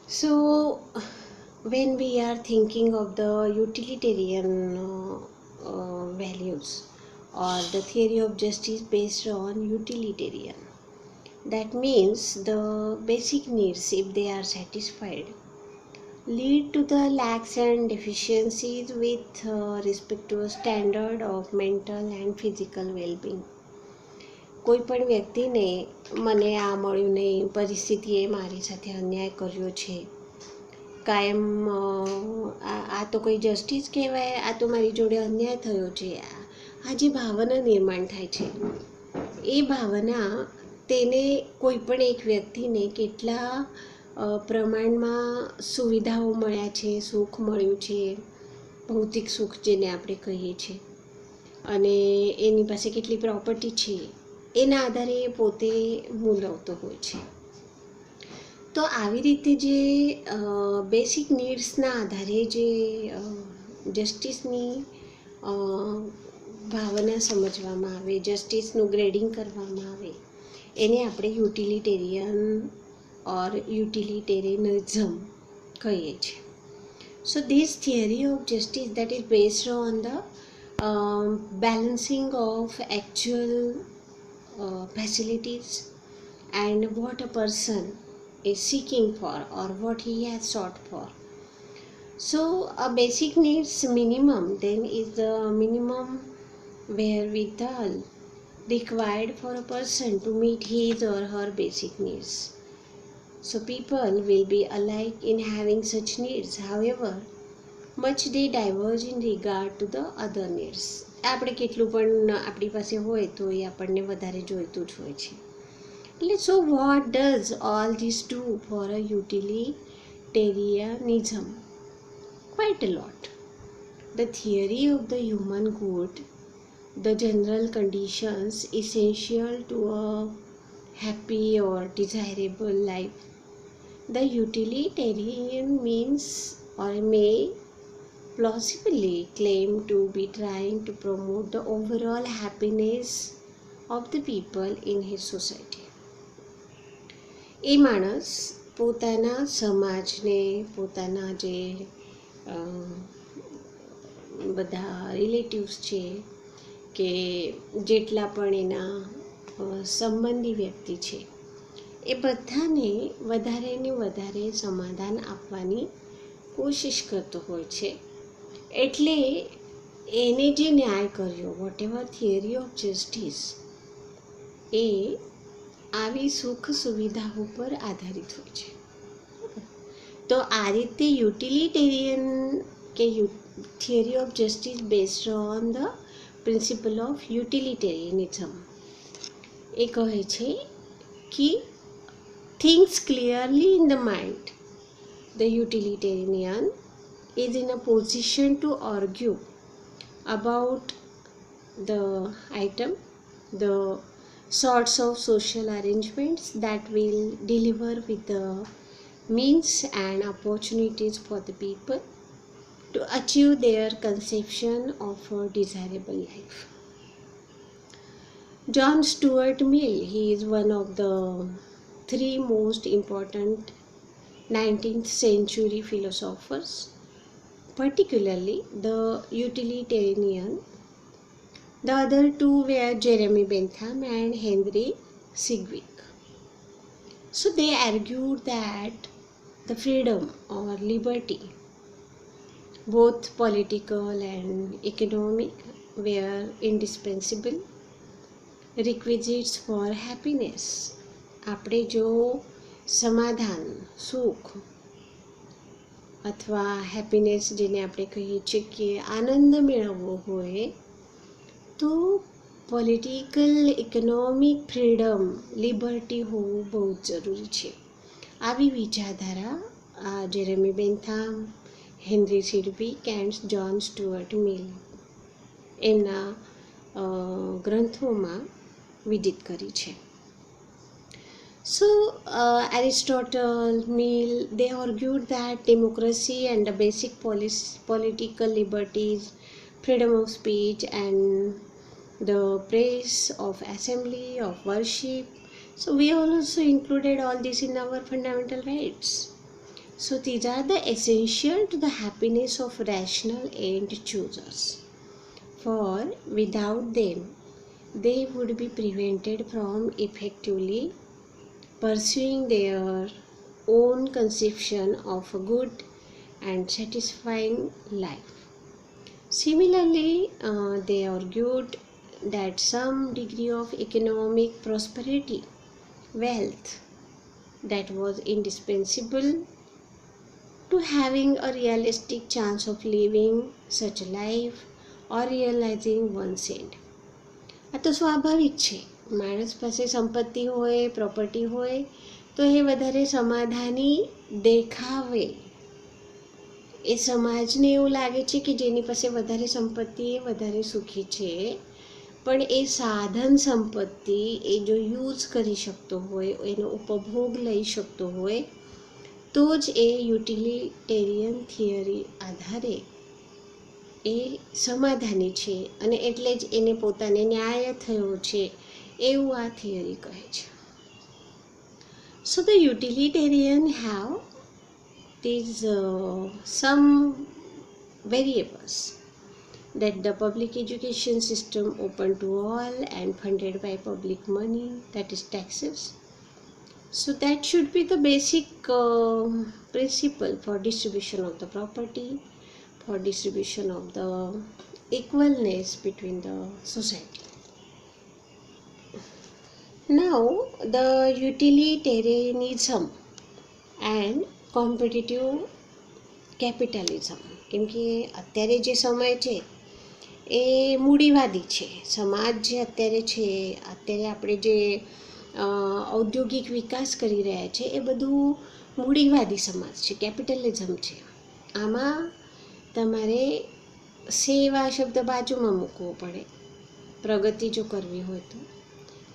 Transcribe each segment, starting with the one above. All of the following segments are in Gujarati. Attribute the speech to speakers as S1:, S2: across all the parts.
S1: So, when we are thinking of the utilitarian values or the theory of justice based on utilitarian, that means the basic needs, if they are satisfied, lead to the lacks and deficiencies with respect to a standard of mental and physical well-being. કોઈ પણ વ્યક્તિને મને આ મળ્યું નહીં, પરિસ્થિતિએ મારી સાથે અન્યાય કર્યો છે, કાયમ આ તો કોઈ જસ્ટિસ કહેવાય, આ તો મારી જોડે અન્યાય થયો છે, આ જે ભાવના નિર્માણ થાય છે એ ભાવના તેને કોઈ પણ એક વ્યક્તિને કેટલા પ્રમાણમાં સુવિધાઓ મળ્યા છે, સુખ મળ્યું છે, ભૌતિક સુખ જેને આપણે કહીએ છીએ, અને એની પાસે કેટલી પ્રોપર્ટી છે એના આધારે એ પોતે મૂલવતો હોય છે. તો આવી રીતે જે બેસિક નીડ્સના આધારે જે જસ્ટિસની ભાવના સમજવામાં આવે, જસ્ટિસનું ગ્રેડિંગ કરવામાં આવે, એને આપણે યુટિલિટેરિયન ઓર યુટિલિટેરિયનિઝમ કહીએ છીએ. So this theory of justice that is based on the balancing of actual facilities and what a person is seeking for or what he has sought for. So a basic needs minimum then is the minimum wherewithal required for a person to meet his or her basic needs. So people will be alike in having such needs. However, much they diverge in regard to the other needs. આપણે કેટલું પણ આપણી પાસે હોય તો એ આપણને વધારે જોઈતું જ હોય છે. એટલે so what does all this do for a utilitarianism? Quite a lot. The theory of the human good, the general conditions essential to a happy or desirable life. The utilitarian means or may plausibly claim to be trying to promote the overall happiness of the people in his society. એ માણસ પોતાના સમાજને, પોતાના જે બધા રિલેટિવ્સ છે કે જેટલા પણ એના સંબંધી વ્યક્તિ છે એ બધાને વધારે ને વધારે સમાધાન આપવાની કોશિશ કરતો હોય છે. એટલે એને જે ન્યાય કર્યો, whatever theory of justice, એ આવી સુખ સુવિધાઓ પર આધારિત હોય છે. તો આ રીતે યુટિલિટેરિયન કે theory of justice based on the principle of utilitarianism એ કહે છે કે thinks clearly in the mind. The utilitarian is in a position to argue about the item, the sorts of social arrangements that will deliver with the means and opportunities for the people to achieve their conception of a desirable life. John Stuart Mill, he is one of the three most important 19th century philosophers, particularly the utilitarian. The other two were Jeremy Bentham and Henry Sidgwick. So they argued that the freedom or liberty, both political and economic, were indispensable requisites for happiness. આપણે જો સમાધાન, સુખ અથવા હેપીનેસ જેને આપણે કહીએ છીએ કે આનંદ મેળવવો હોય તો પોલિટિકલ ઇકોનોમિક ફ્રીડમ, લિબર્ટી હોવું બહુ જ જરૂરી છે. આવી વિચારધારા Jeremy Bentham, Henry Sidgwick and John Stuart Mill એમના ગ્રંથોમાં વિદિત કરી છે. So Aristotle, Mill, they argued that democracy and the basic political liberties, freedom of speech and the praise of assembly, of worship. So we also included all this in our fundamental rights. So these are the essential to the happiness of rational end choosers. For without them, they would be prevented from effectively pursuing their own conception of a good and satisfying life. Similarly, they argued that some degree of economic prosperity, wealth, that was indispensable to having a realistic chance of living such a life or realizing one's end. આ તો સ્વાભાવિક છે. માણસ પાસે સંપત્તિ હોય, પ્રોપર્ટી હોય તો એ વધારે સમાધાની દેખાવે. એ સમાજને એવું લાગે છે કે જેની પાસે વધારે સંપત્તિ એ વધારે સુખી છે. પણ એ સાધન સંપત્તિ એ જો યુઝ કરી શકતો હોય, એનો ઉપભોગ લઈ શકતો હોય, તો જ એ યુટિલિટેરિયન થિયરી આધારે એ સમાધાની છે અને એટલે જ એને પોતાને ન્યાય થયો છે એવું આ થિયરી કહે છે. સો the યુટિલિટેરિયન have these some variables that the public education system open to all and funded by public money, that is taxes. So that should be the basic principle for distribution of the property, for distribution of the equalness between the society. Now the utilitarianism and competitive capitalism, કેમ કે અત્યારે જે સમય છે એ મૂડીવાદી છે. સમાજ જે અત્યારે છે, અત્યારે આપણે જે ઔદ્યોગિક વિકાસ કરી રહ્યા છે એ બધું મૂડીવાદી સમાજ છે, કેપિટલિઝમ છે. આમાં તમારે સેવા શબ્દ બાજુમાં મૂકવો પડે પ્રગતિ જો કરવી હોય તો.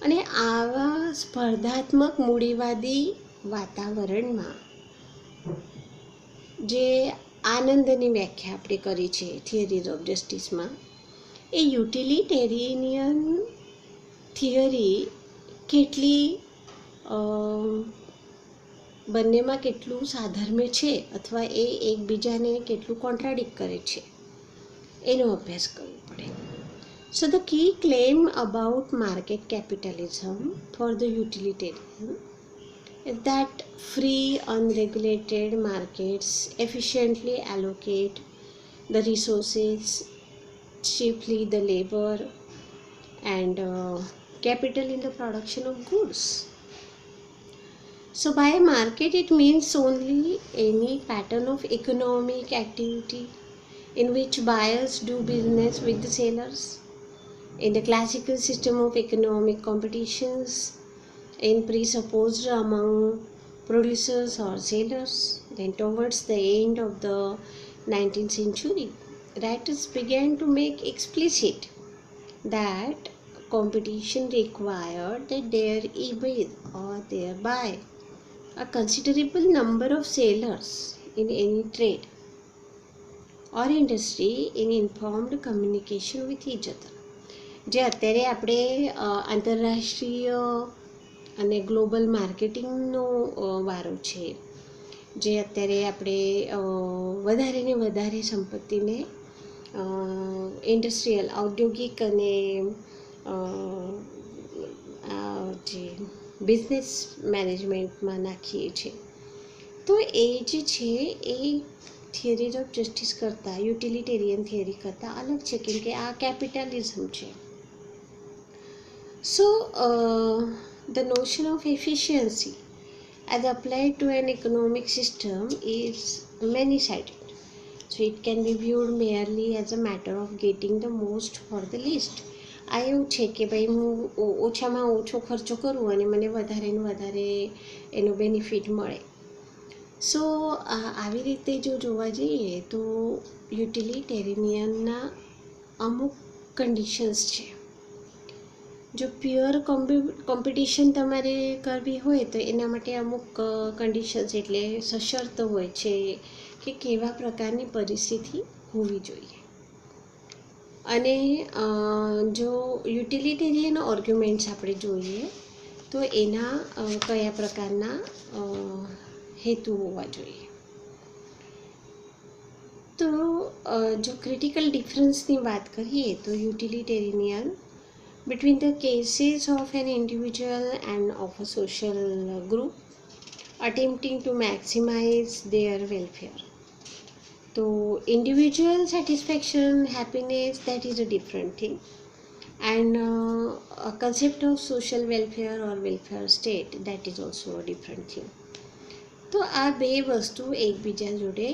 S1: અને આવા સ્પર્ધાત્મક મૂડીવાદી વાતાવરણમાં જે આનંદની વ્યાખ્યા આપણે કરી છે થિયરીઝ ઓફ જસ્ટિસમાં, એ યુટિલિટેરિયન થિયરી કેટલી બંનેમાં કેટલું સાધર્મ્ય છે અથવા એ એકબીજાને કેટલું કોન્ટ્રાડિક્ટ કરે છે એનો અભ્યાસ કરવો પડે. So the key claim about market capitalism for the utilitarian is that free unregulated markets efficiently allocate the resources, chiefly the labor and capital, in the production of goods. So by market it means only any pattern of economic activity in which buyers do business with the sellers. In the classical system of economic competitions in presupposed among producers or sellers, then towards the end of the 19th century, writers began to make explicit that competition required that there be or thereby a considerable number of sellers in any trade or industry in informed communication with each other. જે અત્યારે આપણે આંતરરાષ્ટ્રીય અને ગ્લોબલ માર્કેટિંગનો વારો છે, જે અત્યારે આપણે વધારે ને વધારે સંપત્તિને ઇન્ડસ્ટ્રીયલ, ઔદ્યોગિક અને જે બિઝનેસ મેનેજમેન્ટમાં નાખીએ છીએ, તો એ જે છે એ થિયરીઝ ઓફ જસ્ટિસ કરતાં, યુટિલિટેરિયન થિયરી કરતાં અલગ છે, કેમ કે આ કેપિટલિઝમ છે. So the notion of efficiency as applied to an economic system is many-sided. So it can be viewed merely as a matter of getting the most for the least. આ એવું છે કે ભાઈ હું ઓછામાં ઓછો ખર્ચો કરું અને મને વધારે ને વધારે એનો બેનિફિટ મળે. સો આવી રીતે જો જોવા જઈએ તો યુટિલિટેરિયનના અમુક કન્ડિશન્સ છે. જો પ્યોર કોમ્પિટિશન તમારે કરવી હોય તો એના માટે અમુક કન્ડિશન્સ એટલે સશર્ત હોય છે કે કેવા પ્રકારની પરિસ્થિતિ હોવી જોઈએ. અને જો યુટિલિટેરિયન આર્ગ્યુમેન્ટ્સ આપણે જોઈએ તો એના કયા પ્રકારના હેતુ હોવા જોઈએ. તો જો ક્રિટિકલ ડિફરન્સની વાત કરીએ તો યુટિલિટેરિયન between the cases of an individual and of a social group attempting to maximize their welfare. So individual satisfaction, happiness, that is a different thing, and a concept of social welfare or welfare state, that is also a different thing. તો આ બે વસ્તુ એકબીજા જોડે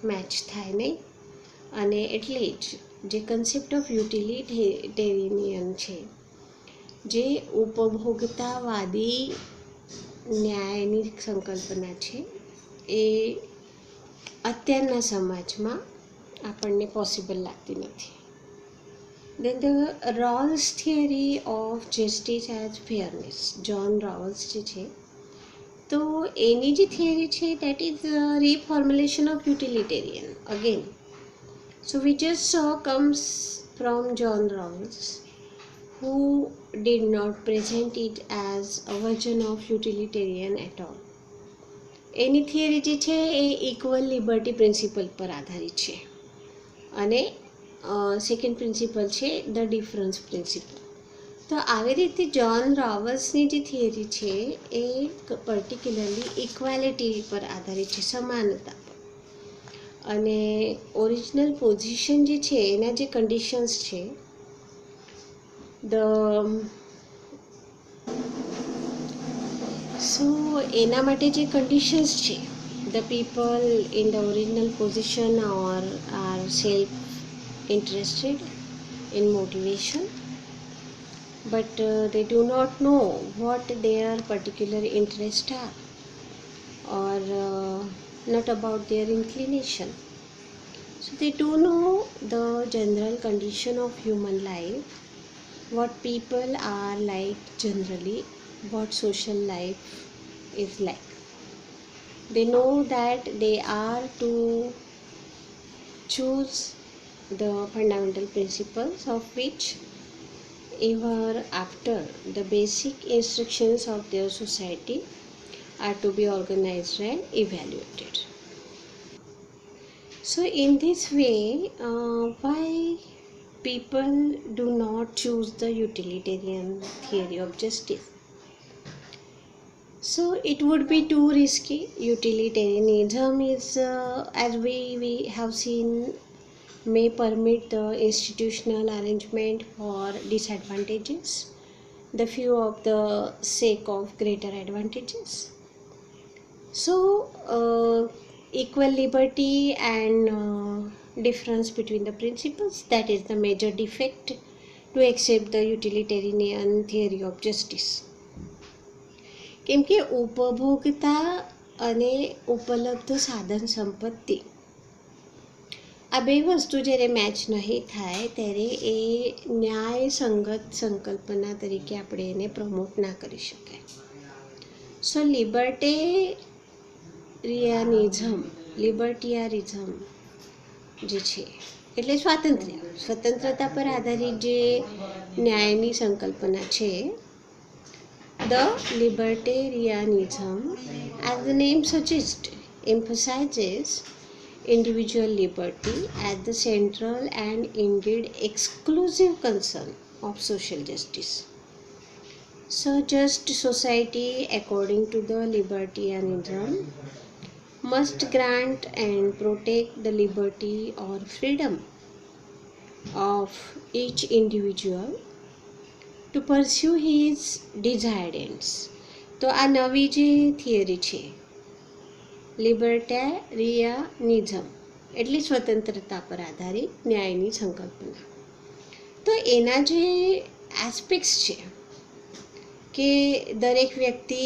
S1: મેચ થાય નહીં, અને એટલે જ જે કન્સેપ્ટ ઓફ યુટિલિટેરિયન છે, જે ઉપભોગતાવાદી ન્યાયની સંકલ્પના છે, એ અત્યારના સમાજમાં આપણને પોસિબલ લાગતી નથી. Then the Rawls theory of justice as fairness, John Rawls જે છે, તો એની જે થિયરી છે that is a reformulation of utilitarian again. So we just saw comes from John Rawls, who did not present it as a version of utilitarian at all. Any theory જે છે એ ઇક્વલ લિબર્ટી પ્રિન્સિપલ પર આધારિત છે, અને સેકન્ડ પ્રિન્સિપલ છે ધ ડિફરન્સ પ્રિન્સિપલ. તો આવી રીતે જ્હોન રાવલ્સની જે થિયરી છે એ પર્ટિક્યુલરલી ઇક્વાલિટી પર આધારિત છે, સમાનતા પર. અને ઓરિજિનલ પોઝિશન જે છે એના જે કન્ડિશન્સ છે, એના માટે જે કન્ડિશન્સ છે, the people in the original position are self interested in motivation, but they do not know what their particular interests are, or not about their inclination. So they do know the general condition of human life, what people are like generally, what social life is like. They know that they are to choose the fundamental principles of which ever after the basic instructions of their society are to be organized and evaluated. So in this way, why people do not choose the utilitarian theory of justice? So it would be too risky. Utilitarianism is, as we have seen, may permit the institutional arrangement for disadvantages, the few of the sake of greater advantages. So equal liberty and difference between the principles, that is the major defect to accept the utilitarian theory of justice. કેમ કે ઉપભોગતા અને ઉપલબ્ધ સાધન સંપત્તિ, આ બે વસ્તુ જ્યારે મેચ નહીં થાય ત્યારે એ ન્યાયસંગત સંકલ્પના તરીકે આપણે એને પ્રમોટ ના કરી શકાય. સો લિબર્ટિયારિઝમ જે છે એટલે સ્વતંત્રતા પર આધારિત જે ન્યાયની સંકલ્પના છે, the libertarianism, as the name suggests, emphasizes individual liberty as the central and indeed exclusive concern of social justice. So just society, according to the libertarianism, must grant and protect the liberty or freedom of each individual to pursue his desired ends. તો આ નવી જે થિયરી છે લિબર્ટેરિયાનિઝમ એટલે સ્વતંત્રતા પર આધારિત ન્યાયની સંકલ્પના, તો એના જે એસ્પેક્ટ્સ છે કે દરેક વ્યક્તિ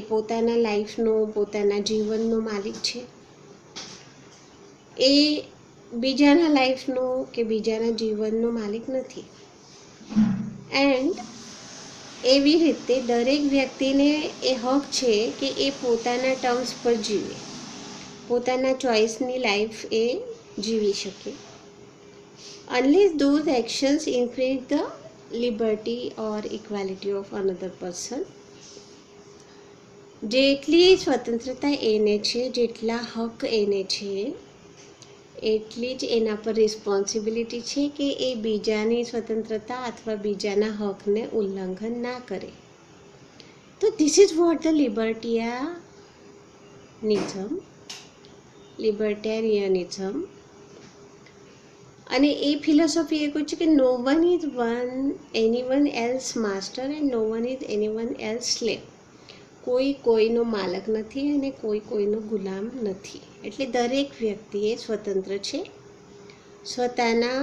S1: એ પોતાના લાઈફનો, પોતાના જીવનનો માલિક છે, એ બીજાના લાઈફનો કે બીજાના જીવનનો માલિક નથી. એન્ડ એવી રીતે દરેક વ્યક્તિને એ હક છે કે એ પોતાના ટર્મ્સ પર જીવે, પોતાના ચોઇસની લાઈફ એ જીવી શકે, unless those actions infringe the liberty or equality of another person. જેટલી સ્વતંત્રતા એને છે, જેટલા હક એને છે, એટલી જ એના પર રિસ્પોન્સિબિલિટી છે કે એ બીજાની સ્વતંત્રતા અથવા બીજાના હકને ઉલ્લંઘન ના કરે. તો this is what the libertarianism અને એ ફિલોસોફી એ કહ્યું છે કે no one is anyone else master and no one is anyone else slave. કોઈ કોઈનો માલક નથી અને કોઈ કોઈનો ગુલામ નથી. એટલે દરેક વ્યક્તિ એ સ્વતંત્ર છે, સ્વતાના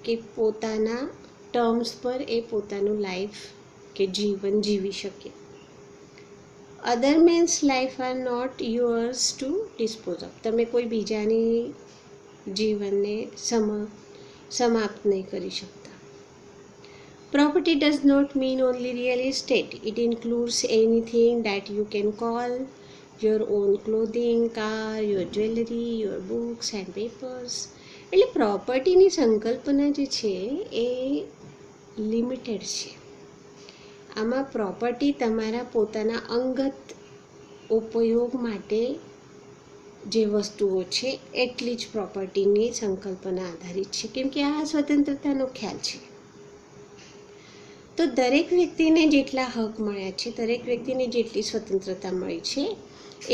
S1: કે પોતાના ટર્મ્સ પર એ પોતાનું લાઈફ કે જીવન જીવી શકે. Other men's life are not yours to dispose of. તમે કોઈ બીજાની જીવનને સમાપ્ત નહીં કરી શકતા. Property does not mean only real estate. It includes anything that you can call your own clothing, car, your jewellery, your books and papers. એટલે પ્રોપર્ટીની સંકલ્પના જે છે એ લિમિટેડ છે. આમાં પ્રોપર્ટી તમારા પોતાના અંગત ઉપયોગ માટે જે વસ્તુઓ છે એટલી જ પ્રોપર્ટીની સંકલ્પના આધારિત છે, કેમ કે આ સ્વતંત્રતાનો ખ્યાલ છે. તો દરેક વ્યક્તિને જેટલા હક મળ્યા છે, દરેક વ્યક્તિને જેટલી સ્વતંત્રતા મળી છે,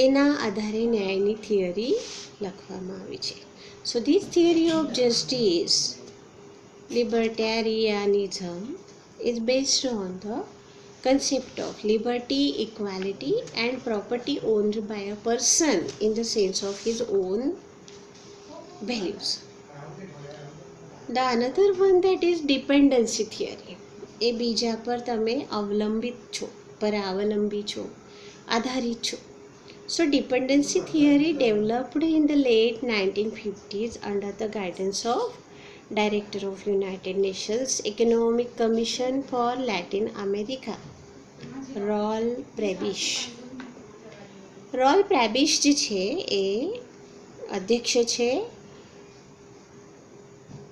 S1: એના આધારે ન્યાયની થિયરી લખવામાં આવી છે. So this theory of justice libertarianism is based on the concept of liberty, equality and property owned by a person in the sense of his own values. The another one that is dependency theory. એ બીજા પર તમે અવલંબિત છો, પરાવલંબી છો, આધારિત છો. So dependency theory developed in the late 1950s under the guidance of Director of United Nations Economic Commission for Latin America, Raul Prebisch. Raul Prebisch જે છે એ અધ્યક્ષ છે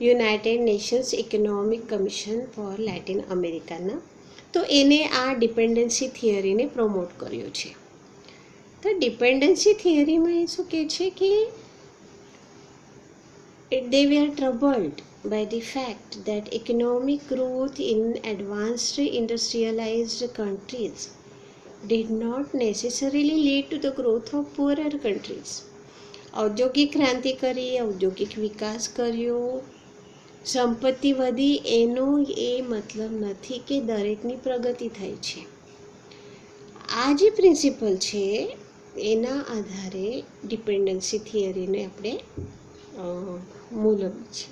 S1: United Nations Economic Commission for Latin અમેરિકાના. તો એને આ ડિપેન્ડન્સી થિયરીને પ્રમોટ કર્યો છે. તો ડિપેન્ડન્સી થિયરીમાં એ શું કહે છે કે they were troubled by the fact that economic growth in advanced industrialized countries did not necessarily lead to the growth of poorer countries. ઔદ્યોગિક ક્રાંતિ કરી, ઔદ્યોગિક વિકાસ કર્યો, સંપત્તિ વધી, એનો એ મતલબ નથી કે દરેકની પ્રગતિ થઈ છે. આ જે પ્રિન્સિપલ છે એના આધારે ડિપેન્ડન્સી થિયરીને આપણે મૂલવી છે.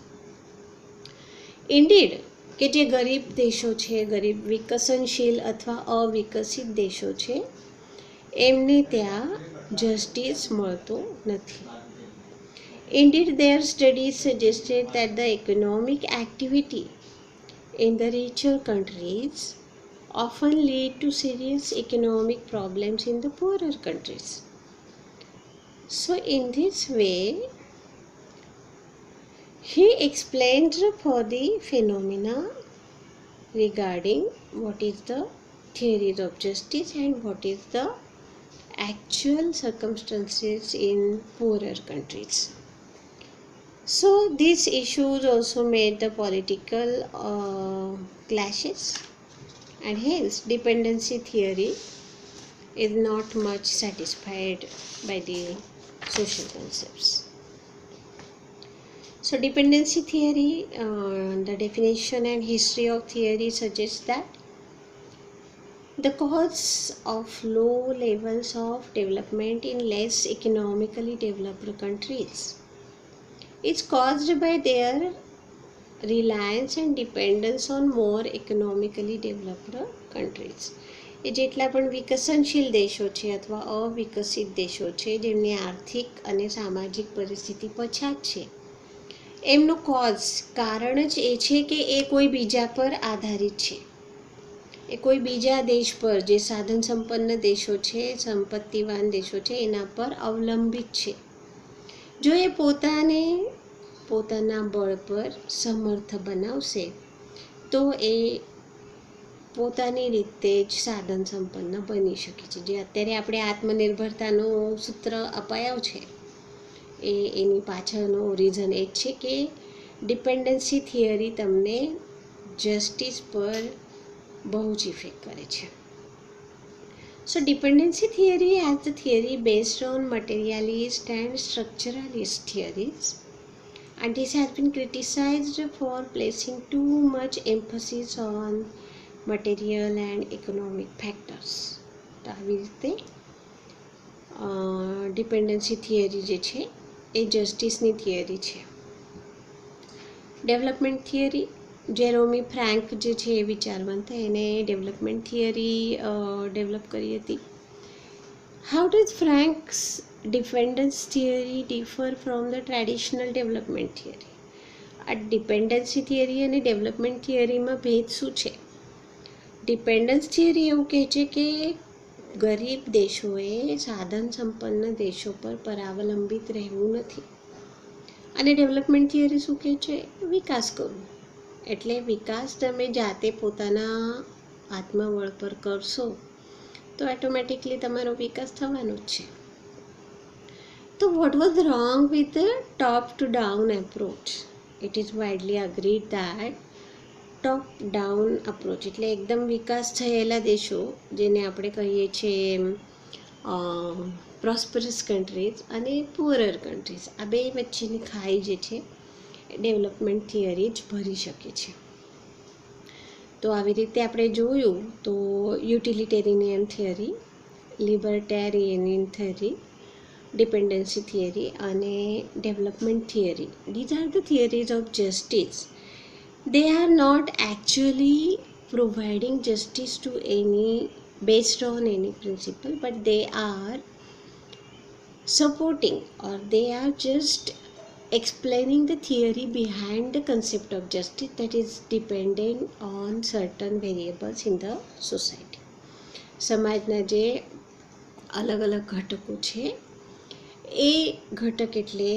S1: ઇન્ડીડ કે જે ગરીબ દેશો છે, ગરીબ વિકસનશીલ અથવા અવિકસિત દેશો છે, એમને ત્યાં જસ્ટિસ મળતો નથી. Indeed, their studies suggested that the economic activity in the richer countries often lead to serious economic problems in the poorer countries. So in this way, he explained for the phenomena regarding what is the theories of justice and what is the actual circumstances in poorer countries. So these issues also made the political clashes, and hence dependency theory is not much satisfied by the social concepts. So dependency theory, the definition and history of theory suggests that the cause of low levels of development in less economically developed countries is caused by their reliance and dependence on more economically developed countries. એ જેટલા પણ વિકસનશીલ દેશો છે અથવા અવિકસિત દેશો છે જેમની આર્થિક અને સામાજિક પરિસ્થિતિ પછાત છે, એમનું કારણ જ એ છે કે એ કોઈ બીજા પર આધારિત છે. એ કોઈ બીજા દેશ પર, જે સાધન સંપન્ન દેશો છે, સંપત્તિવાન દેશો છે, એના પર અવલંબિત છે. જો એ પોતાને પોતાના બળ પર સમર્થ બનાવશે તો એ પોતાની રીતે જ સાધન સંપન્ન બની શકે છે. જે અત્યારે આપણે આત્મનિર્ભરતાનું સૂત્ર અપાયું છે એની પાછળનો રીઝન એ જ છે કે ડિપેન્ડન્સી થિયરી તમને જસ્ટિસ પર બહુ જ ઇફેક્ટ કરે છે. So dependency theory as the theory based on materialist and structuralist theories, and this has been criticized for placing too much emphasis on material and economic factors. તો આવી રીતે ડિપેન્ડન્સી થિયરી જે છે એ જસ્ટિસની થિયરી છે. ડેવલપમેન્ટ થિયરી, જેરોમી ફ્રેન્ક જે છે એ વિચારવંત એને ડેવલપમેન્ટ થિયરી ડેવલપ કરી હતી. How does franks dependence theory differ from the traditional development theory? આ ડિપેન્ડન્સી થિયરી અને ડેવલપમેન્ટ થિયરીમાં ભેદ શું છે? ડિપેન્ડન્સ થિયરી એવું કહે છે કે ગરીબ દેશોએ સાધન સંપન્ન દેશો પર પરાવલંબિત રહેવું નથી. અને ડેવલપમેન્ટ થિયરી શું કહે છે? વિકાસ કરવું. એટલે વિકાસ તમે જાતે પોતાના આત્મબળ પર કરશો તો ઓટોમેટિકલી તમારો વિકાસ થવાનો જ છે. તો what was wrong with the top to down approach? It is widely agreed that top down approach એટલે એકદમ વિકાસ થયેલા દેશો જેને આપણે કહીએ છીએ પ્રોસ્પરસ કન્ટ્રીઝ અને પુઅરર કન્ટ્રીઝ, આ બે વચ્ચેની ખાઈ જે છે ડેવલપમેન્ટ થિયરી જ ભરી શકે છે. તો આવી રીતે આપણે જોયું તો યુટિલિટેરિયન થિયરી, લિબર્ટેરિયન થિયરી, ડિપેન્ડન્સી થિયરી અને development theory, these are the theories of justice. They are not actually providing justice to any based on any principle, but they are supporting or they are just explaining the theory behind the concept of justice that is dependent on certain variables in the society. સમાજના જે અલગ અલગ ઘટકો છે એ ઘટક એટલે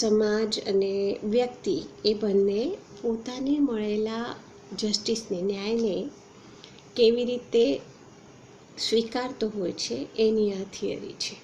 S1: સમાજ અને વ્યક્તિ એ બંને પોતાને મળેલા જસ્ટિસને, ન્યાયને કેવી રીતે સ્વીકારતો હોય છે એની આ થિયરી છે.